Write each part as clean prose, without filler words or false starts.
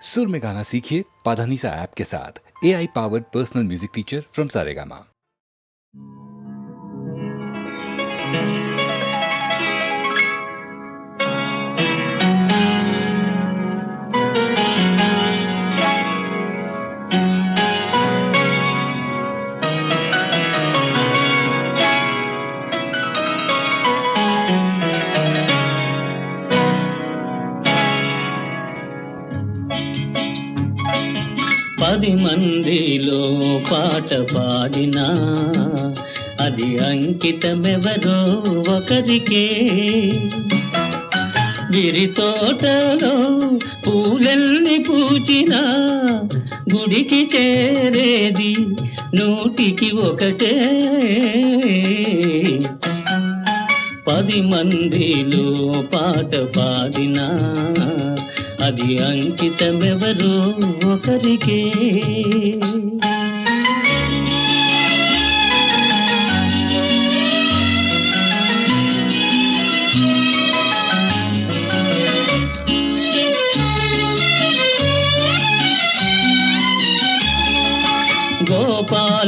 सुर में गाना सीखिए पाधानीसा ऐप के साथ। AI powered personal music teacher from Saregama. పది మందిలో పాట పాడినా అది అంకితమెవరో ఒకరికే. గిరి తోటలో పూలెల్ని పూచినా గుడికి చేరేది నూటికి ఒకటే. పది మందిలో పాట పాడినా అది అంకితమెవరో ఒకరికే.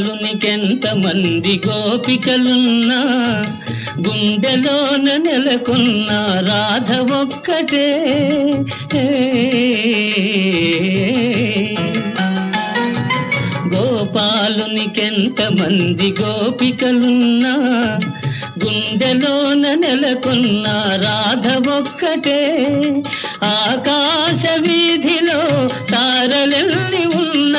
గోపాలునికెంతమంది గోపికలున్నా గుండెలోన నెలకొన్న రాధ ఒక్కటే. గోపాలునికెంతమంది గోపికలున్నా గుండెలోన నెలకొన్న రాధ ఒక్కటే. ఆకాశ వీధిలో తారలెల్లి ఉన్న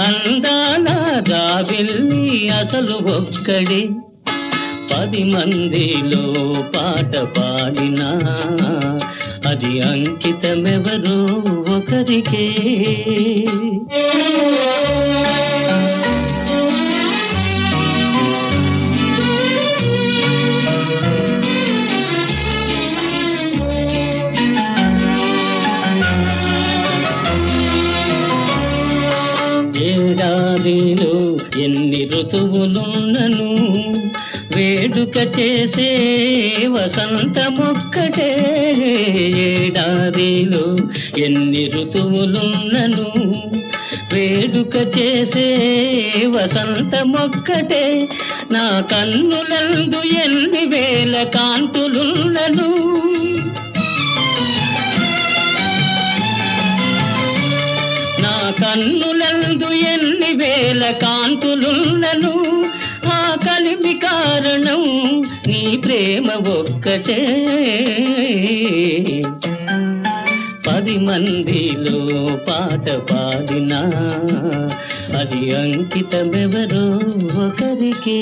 అందాల రావిల్లి అసలు ఒక్కడే. పది మందిలో పాట పాడినా అది అంకితమెవరో ఒకరికే. ఏడాదిలో ఎన్ని ఋతువులున్నను వేడుక చేసే వసంతమొక్కటే. ఏడాదిలో ఎన్ని ఋతువులున్నను వేడుక చేసే వసంతమొక్కటే. నా కన్నులందు ఎన్ని వేల కాంతులున్నను నా కన్నులందు ఎన్ని వేల కాంతులున్నను ఆ కలిమి కారణం నీ ప్రేమ ఒక్కటే. పది మందిలో పాట పాడినా అది అంకితమెవరో ఒకరికే.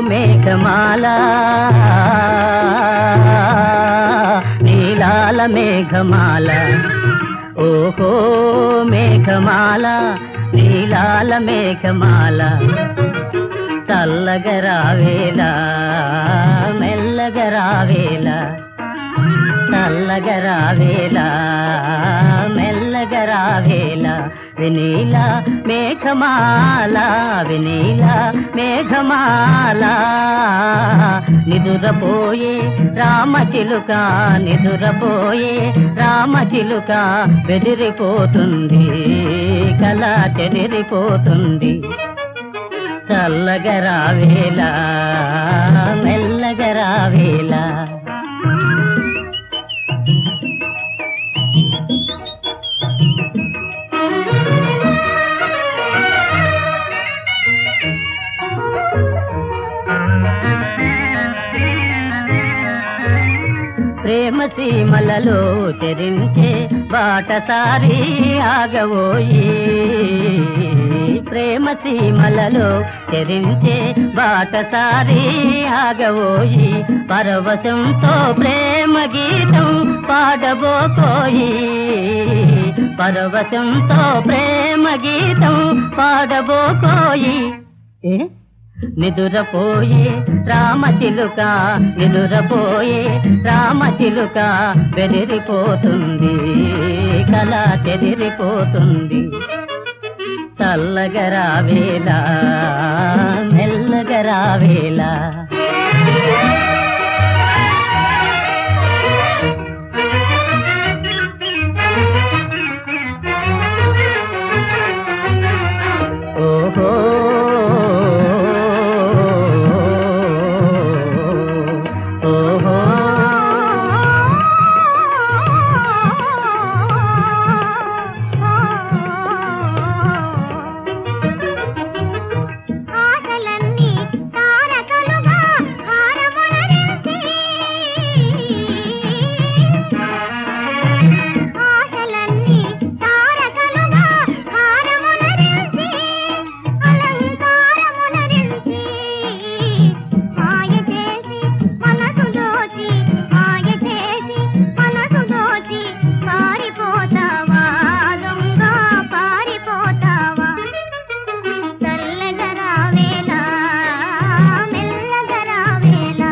మేఘమాల నీలాల మేఘమాల, ఓహో మేఘమాల నీలాల మేఘమాల. చల్లగరావేలా మెల్లగరావేలా, చల్లగరావేలా మెల్లగరావేలా. వినీల మేఘమాల వినీల మేఘమాల. నిదురపోయే రామచిలుక నిదురపోయే రామచిలుక బెదిరిపోతుంది కల చెదిరిపోతుంది. చల్లగరావేలా మెల్లగరావేలా. ప్రేమ సీమలలో చెరించే బాటసారి ఆగవోయి. ప్రేమ సీమలలో చెరించే బాటసారి ఆగవోయి. పరవశంతో ప్రేమ గీతం పాడబోకోయి. పరవశంతో ప్రేమ గీతం పాడబోకోయి. నిదురపోయే రామచిలుక నిదురపోయే రామచిలుక బెదిరిపోతుంది కల చెదిరిపోతుంది చల్లగరావేలా మెల్లగరావేలా ఓహో ఓహో ఆశలన్నీ తారకలుగా హారమునరించి ఆశలన్నీ తారకలుగా హారమునరించి అలంకారమునరించి మాయ చేసి మనసు దోచి మాయ చేసి మనసు దోచి పారిపోతావా దొంగ పారిపోతావా చల్లగరావేలా మెల్లగరావేలా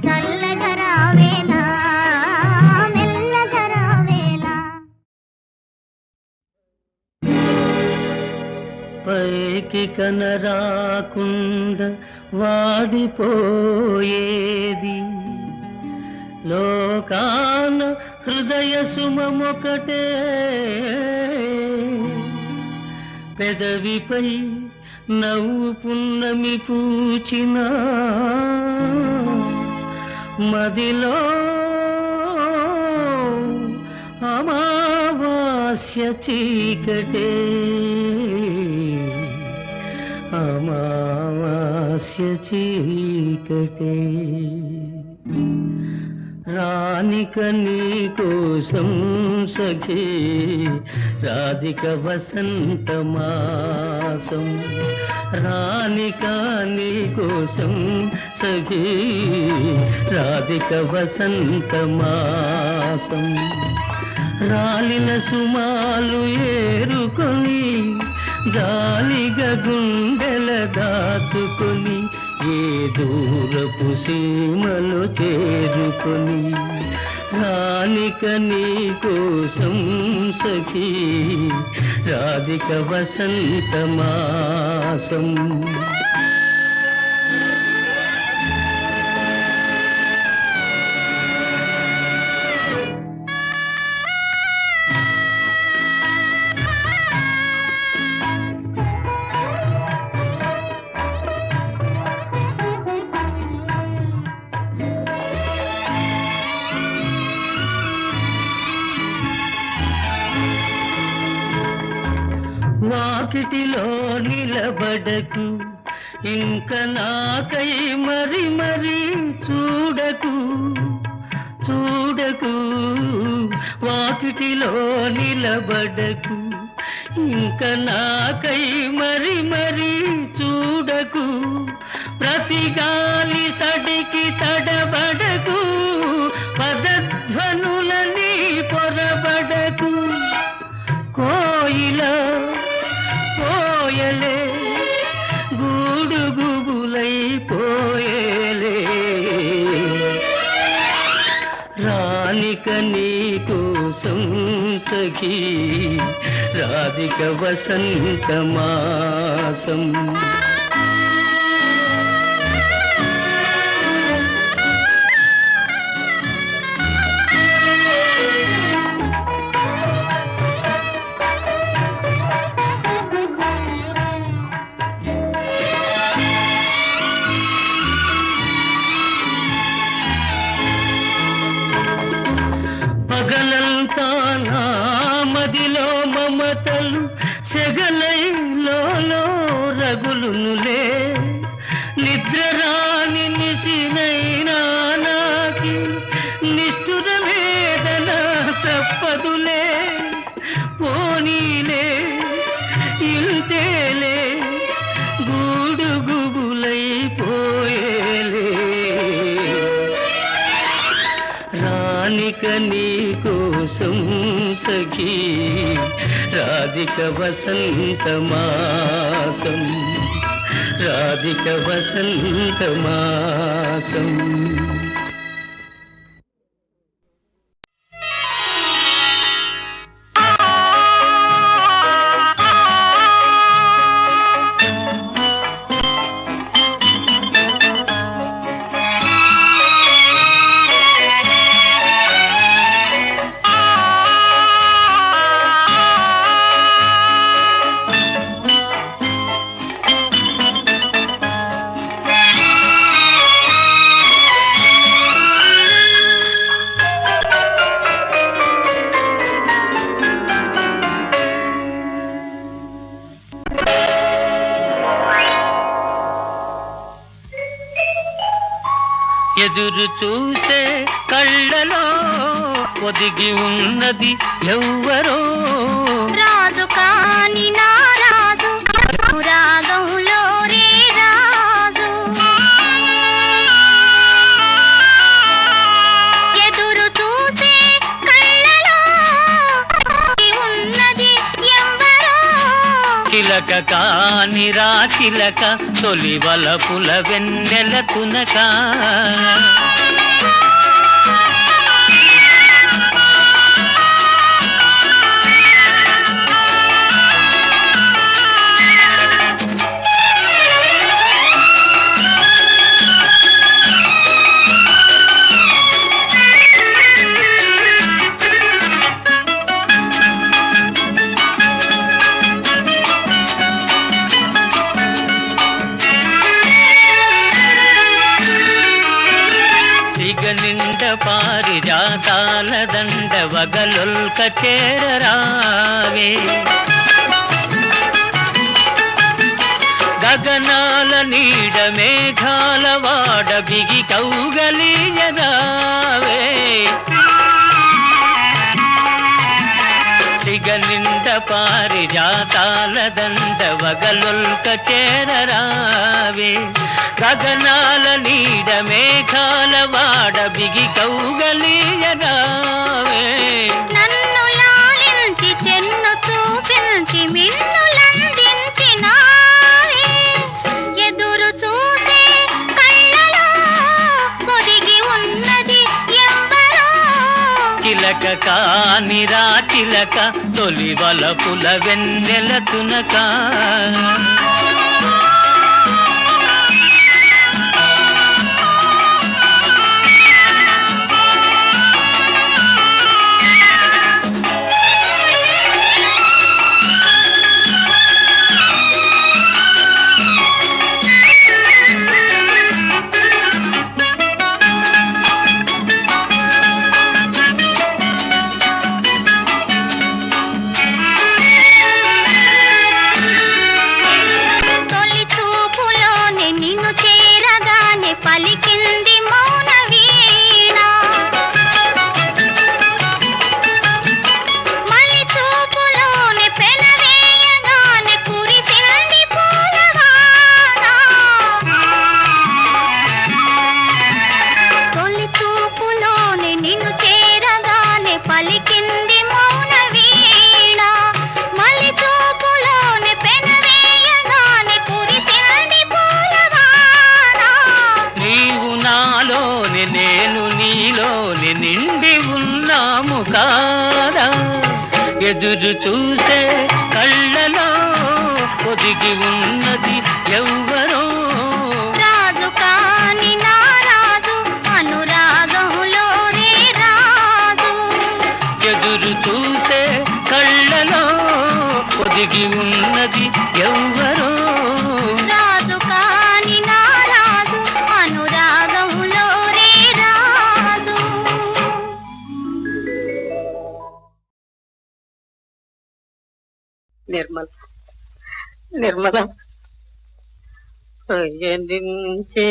చల్లగరావేలా మెల్లగరావేలా పైకి కనరాకుండా వాడిపోయేది లోకాన హృదయ సుమమొకటే పెదవిపై నవ్వు పున్నమి పూచిన మదిలో అమావాస్య చీకటే అమావాస్య చీకటే రానిక నీ కోసం సఖీ రాధిక వసంత మాసం రానిక నీ కోసం సఖీ రాధిక వసంత మాసం రాలిన సుమాలు ఏరుకొని జాలిగా గుండెల దాచుకొని ఏ దూరపు సీమలు చేరుకొని రానిక నీ కోసం సఖీ రాధిక వసంత మాసం వాకిటిలో నిలబడకు ఇంక నాకై మరి మరి చూడకు చూడకు వాకిటిలో నిలబడకు ఇంక నాకై మరి మరి చూడకు ప్రతి గాలి సడికి తడబడకు పదధ్వనులని పొరబడకు కోయిల పోయలే గూడుగుబులై పోయలే రానిక నీ కోసం సఖీ రాధిక వసంత మాసం పగలంతా నా మదిలో మమతలు సెగలైలో రగులునులే నిద్ర రాని నిశినైనా నాకి నిష్ఠుర వేదన తప్పదులే పోనీలే ఇంతేలే గూడుగుబులై పోయేలే రానిక నీ కోసం సఖీ రాధిక వసంత మాసం రాధిక వసంత మాసం. ఎదురు చూసే కళ్ళలో ఒదిగి ఉన్నది ఎవ్వరో, రాజు కాని నా రాజు రాగంలో రే రాజు. ఎదురు చూసే కళ్ళలో ఉన్నది ఎవ్వరో, చిలక కాని రా చిలక తొలి వలపుల వెన్నెల తునక. నిండ పారిజాతాల దండ వగలొల్క చేరరావే, గగనాల నీడ మేఘాల వాడ బిగి కౌగలియరావే. సిగనిండ పారిజాతాల దండ వగలొల్క చేరరావే, గగనాల నీడ మేఘాల వాడ బిగి కౌగలియరావే. నన్ను లాలించి చెన్ను చూపించి మిన్నులందించి నావే, ఎదురు చూసే కళ్ళలో పొదిగి ఉన్నది ఎవ్వరో, చిలక కాని రా చిలక తొలి వలపుల వెన్నెల తునక. పలికింది మౌన వీణ, మలి చూపులోని పెనవేయగానే కురిసింది పూలవాన. తొలి చూపులోని నిన్ను చేరగానే పలికింది మౌన వీణ, మలి చూపులోని పెనవేయగానే కురిసింది పూలవాన. నీవు నాలోని నేను నీలోని నిండి ఉన్నాము కాదా, ఎదురు చూసే కళ్ళలో ఒదిగి ఉన్నది ఎవ్వరో, రాజు కాని నా రాజు అనురాగంలో రే రాజు. ఎదురు చూసే కళ్ళలో ఒదిగి ఉన్నది ఎవ్వరో, రాజు కాని నా రాజు అనురాగంలో రే రాజు. నిర్మల నిర్మల పయనించే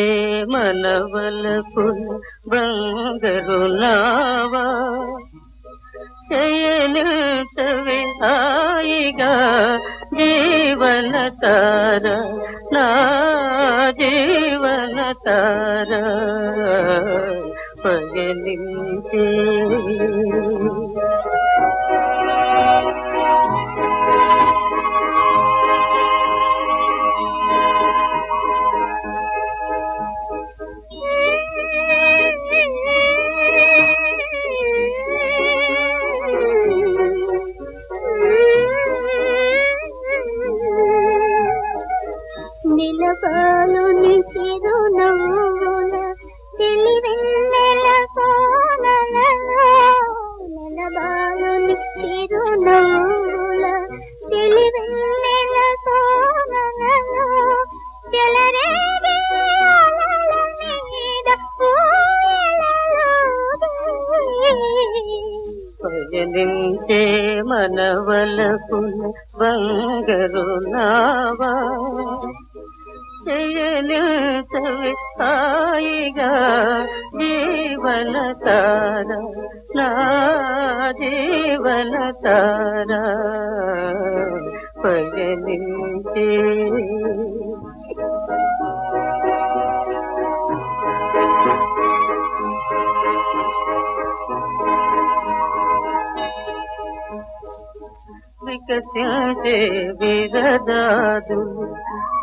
మనవలపుల బంగరు నావా, శయనించవే హాయిగా జీవన తార నా జీవన తార, పయనించే. చిరునవ్వుల తెలివెన్నెల సోనలలో చెలరేగే అలల మీద పయనించే మనవలపుల బంగరు నావా చేయనించవి హాయిగా జీవన తార నా జీవన తార పయనించే వికసించే విరదాదులు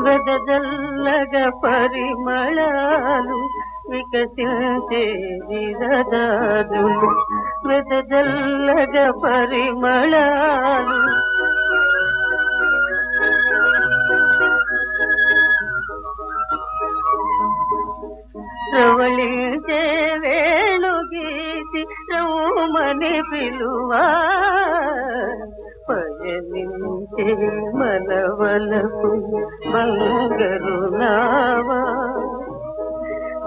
వెదజల్లగ పరిమళాలు వికసించే విరదాదులు వెదజల్లగ పరిమళాలు ప్రవళించే వేణుగీతి రౌమని పిలువా పయనించే మనవలకు బంగరు నావా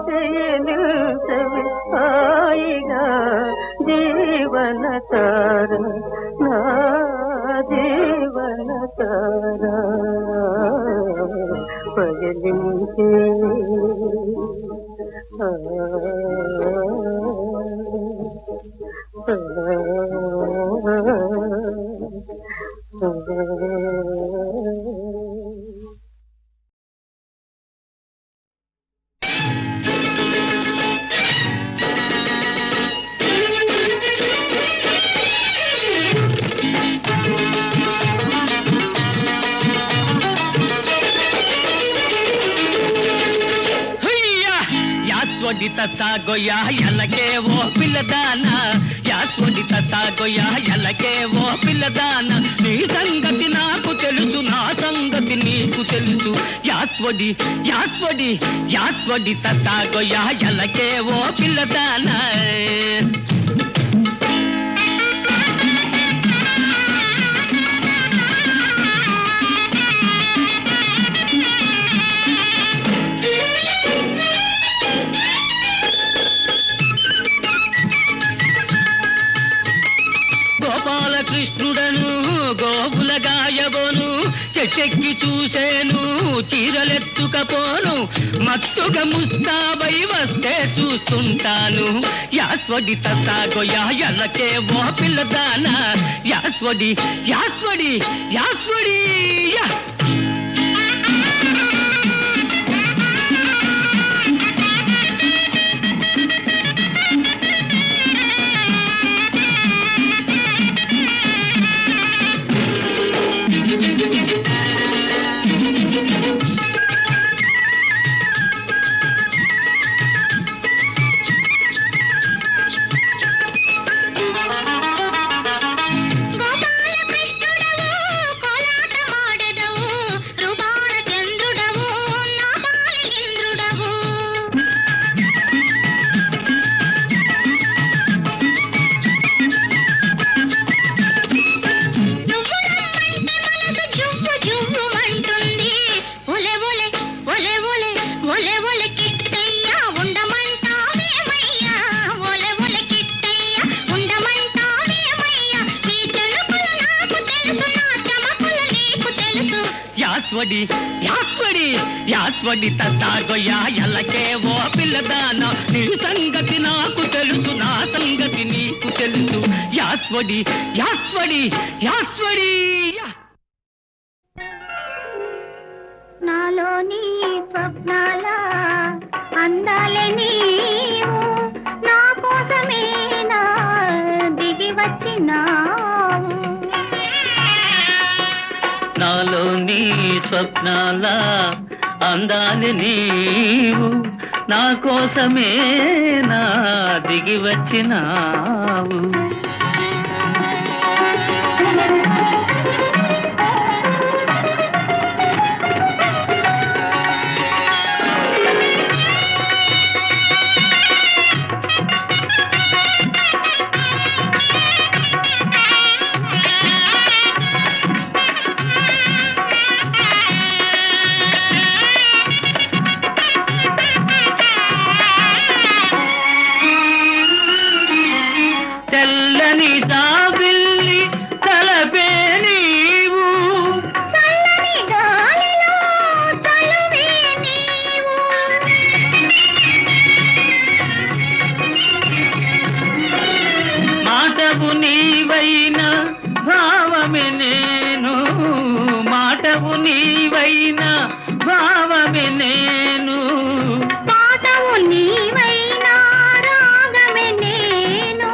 చేయనించవి హాయిగా జీవన తార నా జీవన తార పయనించే యాస్వడిత సాగోయా ఎలకే ఓ పిల్లదాన యాస్వడిత సాగోయా ఎలకే ఓ పిల్లదాన నీ సంగతి నాకు తెలుసు నా సంగతి నీకు తెలుసు యాస్వడి యాస్వడి యాస్వడిత సాగోయా ఎలకే ఓ పిల్లదాన గోపాలకృష్ణుడను గోవుల గాయబోను చెట్టెక్కి చూసేను చీరలెత్తుకపోను మత్తుగా ముస్తాబై వస్తే చూస్తుంటాను యాస్వడిత సాగోయా ఎలకే ఓ పిల్లదాన యాస్వడి యాస్వడి యాస్వడి యాస్వడి యాస్వడి యాస్వడిత సాగోయా ఎలకే ఓ పిల్లదాన నీ సంగతి నాకు తెలుసు నా సంగతి నీకు తెలుసు యాస్వడి యాస్వడి యాస్వడి నాలోని స్వప్నాల అందాలే నీవు నా కోసమే నా దిగి వచ్చినావు నాలో నీ స్వప్నాల అందాలి నీవు నా కోసమే నా దిగి వచ్చినావు నీవైనా భావమే నేను, మాటవు నీవైనా భావమే నేను. పాటవు నీవైనా రాగమే నేను,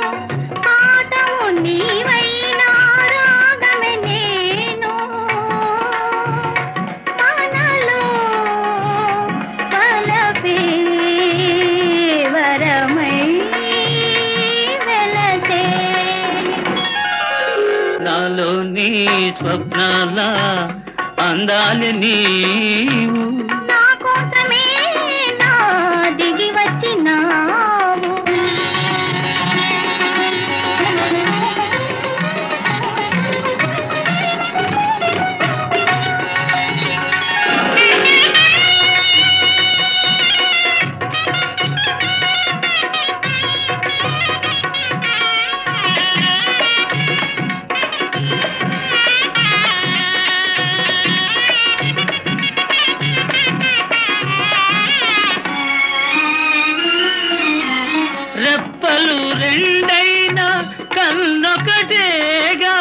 పాటవు నీవైనా రాగమే నేను. మనలో పలపే వరమై వెలసే. నాలో నీ స్వప్నాల అందాలి నీవు, నా కోసమే నా దిగి వచ్చినావు. రెప్పలు రెండైనా కన్నొకటేగా,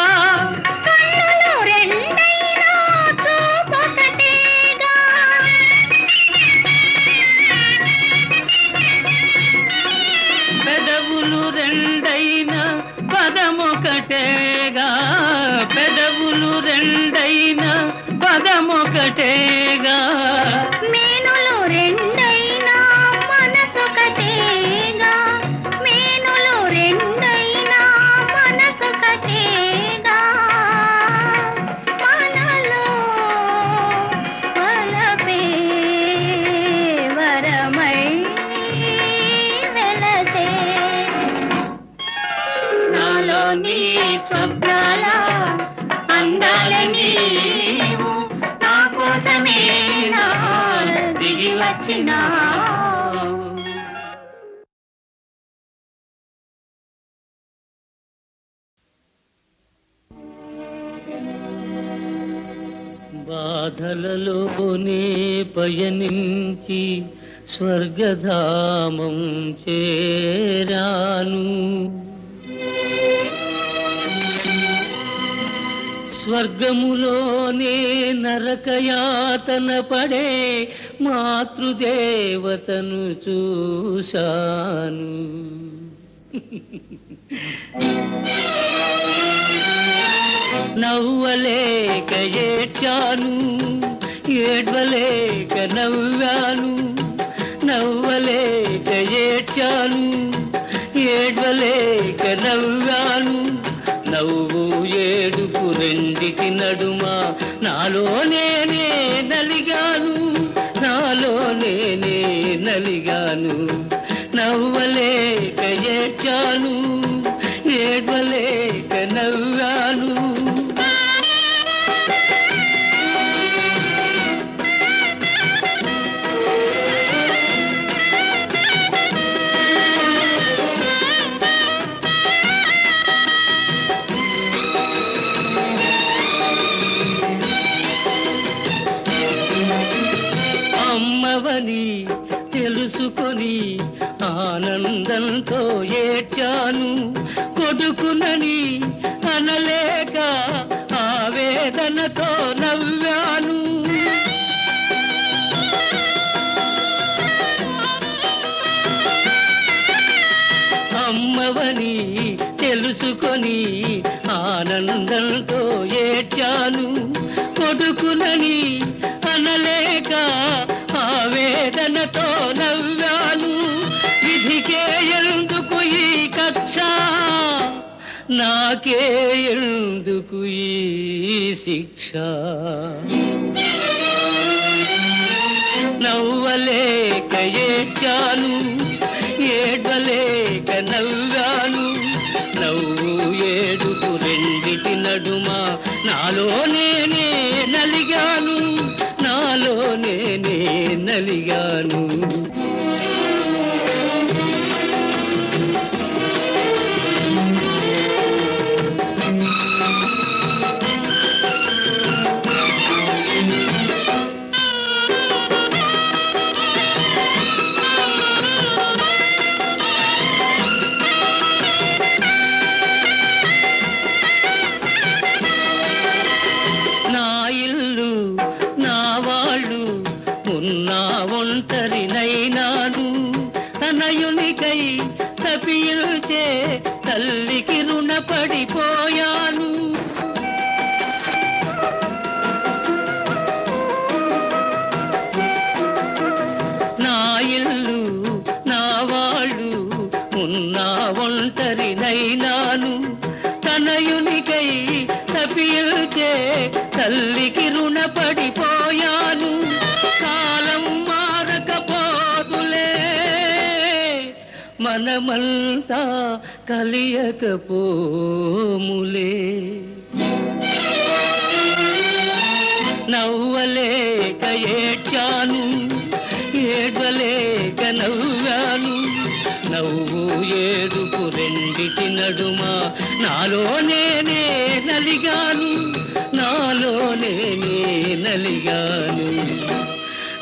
కన్నులు రెండైనా చూపొకటేగా. పెదవులు రెండైనా పదమొకటేగా, పెదవులు రెండైనా పదమొకటేగా. మేనులు రెండైనా మనసొకటేగా, మేనులు రెండైనా మనసొకటేగా. మనలో పలపే వరమై వెలసే. నాలో నీ స్వప్నాల అందాల నీవు, నా కోసమే నా దిగి వచ్చినావు. బాధలలోనే పయనించి స్వర్గధామం చేరాను, స్వర్గములోనే నరకయాతన పడే మాతృదేవతను చూశాను. నవ్వలేక ఏడ్చాను, ఏడ్వలేక నవ్వాను, నవ్వలేక ఏడ్చాను, ఏడ్వలేక నవ్వాను. నవ్వు ఏడుపు రెండిటి నడుమ నాలో నేనే నలిగాను, నాలో నేనే నలిగాను. నవ్వలేక ఏడ్చాను, ఏడ్వలేక నవ్వాను. అమ్మవని తెలుసుకొని ఆనందంతో ఏడ్చాను, కొడుకునని అనలేక ఆవేదనతో నవ్వాను. అమ్మవని తెలుసుకొని ఆనందంతో ఏడ్చాను, కొడుకునని అనలేక ఆవేదనతో నవ్వాను. విధికే ఎందుకు ఈ కక్ష, నాకే ఎందుకు ఈ శిక్ష. నవ్వలేక ఏడ్చాను, ఏడవలేక నవ్వాను. నవ్వు ఏడుపు రెండిటి నడుమ నాలో నేనే నలిగాను, నాలో నేనే నలిగాను. తపిల్చే తల్లికి రుణపడిపోయాను. నా ఇల్లు నా వాళ్ళు ఉన్నా ఒంటరినైనాను. తనయునికై తపిల్చే తల్లికి రుణపడిపోయాను. కాలం మారకపోదులే మనమంతా కలియకపోములే. నవ్వలేక ఏడ్చాను, ఏడ్వలేక నవ్వాను. నవ్వు ఏడుపు రెండిటి నడుమ నాలో నేనే నలిగాను, నాలో నేనే నలిగాను.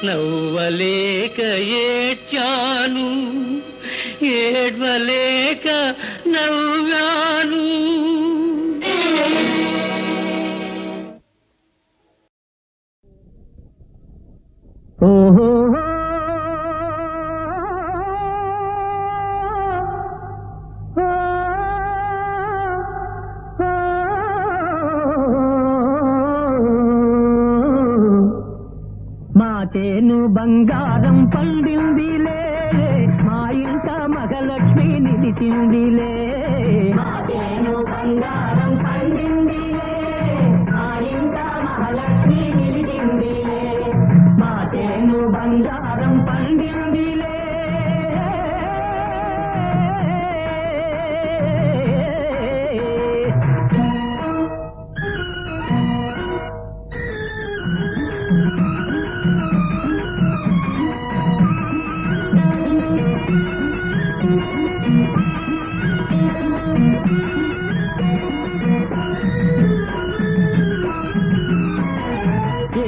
నవ్వలేక ఏడ్చాను, ఏడ్వలేక నవ్వాను. ఓహో మా చేను బంగారం పండిందిలే, మా ఇంట మగలక్ష్మి నిలిచిందిలే. మా చేను బంగారం పండిందిలే, మా ఇంట మహాలక్ష్మి నిలిచిందిలే. మా చేను బంగారం పండిందిలే.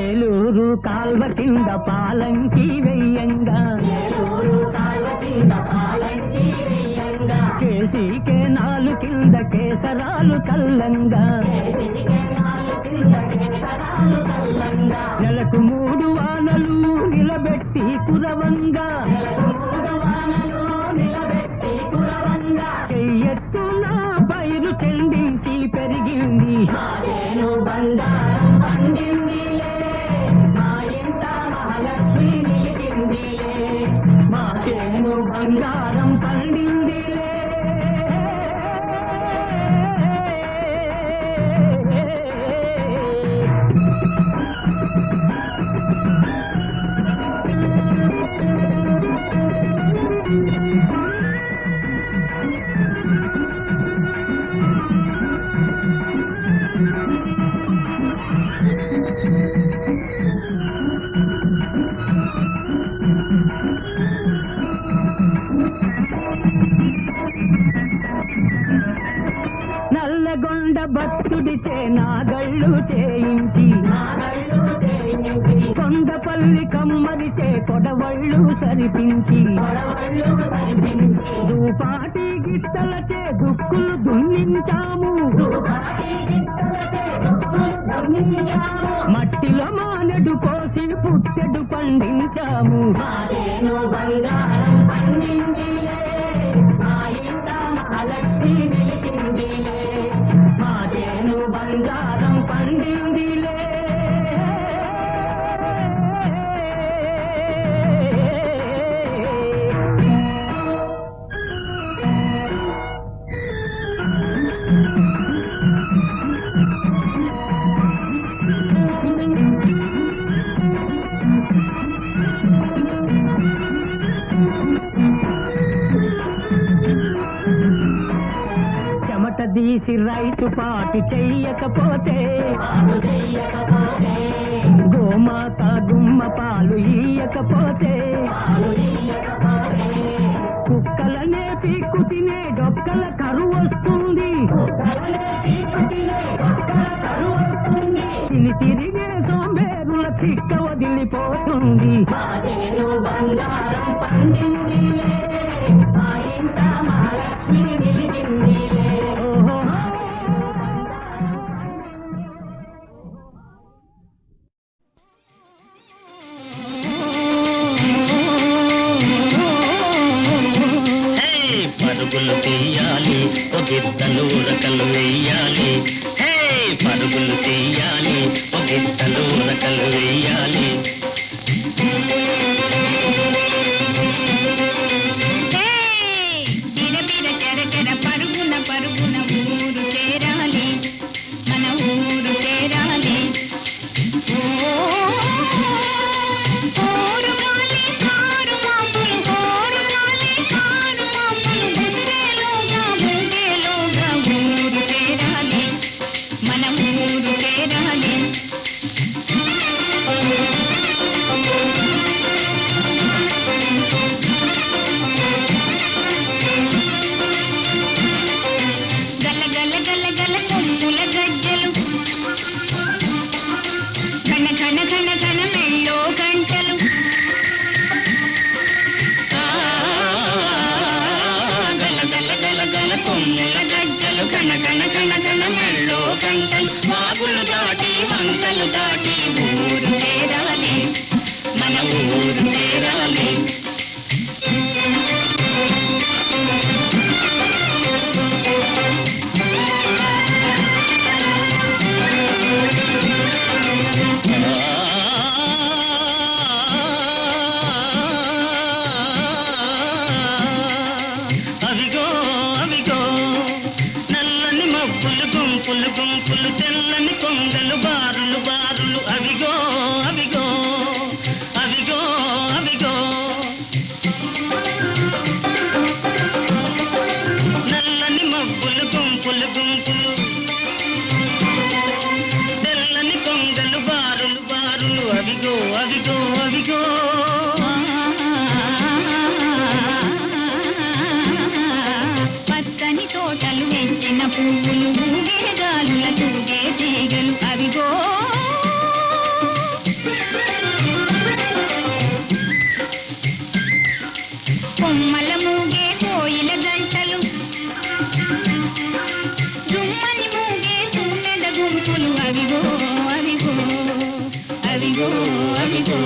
ఏలూరు కాల్వ కింద పాలంకి వెయ్యంగా, కేసీకే నాలు కింద కేసరాలు చల్లంగా, నెలకు 3 వానలు నిలబెట్టి కురవంగా, చెయ్యెత్తున పైరు చెందించి పెరిగింది. బంగారం పండిందిలే, మా ఇంట మహాలక్ష్మి నిలిచిందిలే. మా చేను బంగారం పండిందిలే. నల్లగొండ భక్తుడిచే నాగళ్ళు చేయించి, కొండపల్లి కమ్మరిచే కొడవళ్ళు సరిపించి, దూపాటి గిట్టలచే దుక్కులు దున్నించాము. మట్టిలో మానెడు కోసి పుట్టెడు పండించాము. బంగారం పండిందిలే, మా ఇంట మహాలక్ష్మి నిలిచిందిలే. మా చేను బంగారం పండిందిలే. చెమట తీసి రైతు పాటు చెయ్యకపోతే, గోమాత గుమ్మ పాలు ఇయ్యకపోతే, కుక్కలనే పీక్కు తినే డొక్కల కరువు వస్తుంది. తిని తిరిగే సోంబేరుల తిక్క వదిలిపోతుంది. బంగారం పండిందిలే, మా ఇంట మహాలక్ష్మి నిలిచిందిలే. పరుగులు తీయాలి ఊళ్ళో గంటలు వాగులు దాటి వంకలు దాటి ఊరు చేరాలి మన ఊరు చేరాలి అవిగో అవిగో నల్లని మబ్బులు గుంపులు గుంపులు తెల్లని కొంగలు బారులు బారులు అవిగో అవిగో అవిగో అవిగో నల్లని మబ్బులు గుంపులు గుంపులు తెల్లని కొంగలు బారులు బారులు అవిగో అవిగో అవిగో పచ్చని తోటలు వెంచిన పువ్వులు ఊగే గాలుల తూగే తీగలు అవిగో కొమ్మల మూగే కోయిల గంటలు దుమ్మని మూగే తుమ్మెద గుంపులు అవిగో అవిగో అవిగో అవిగో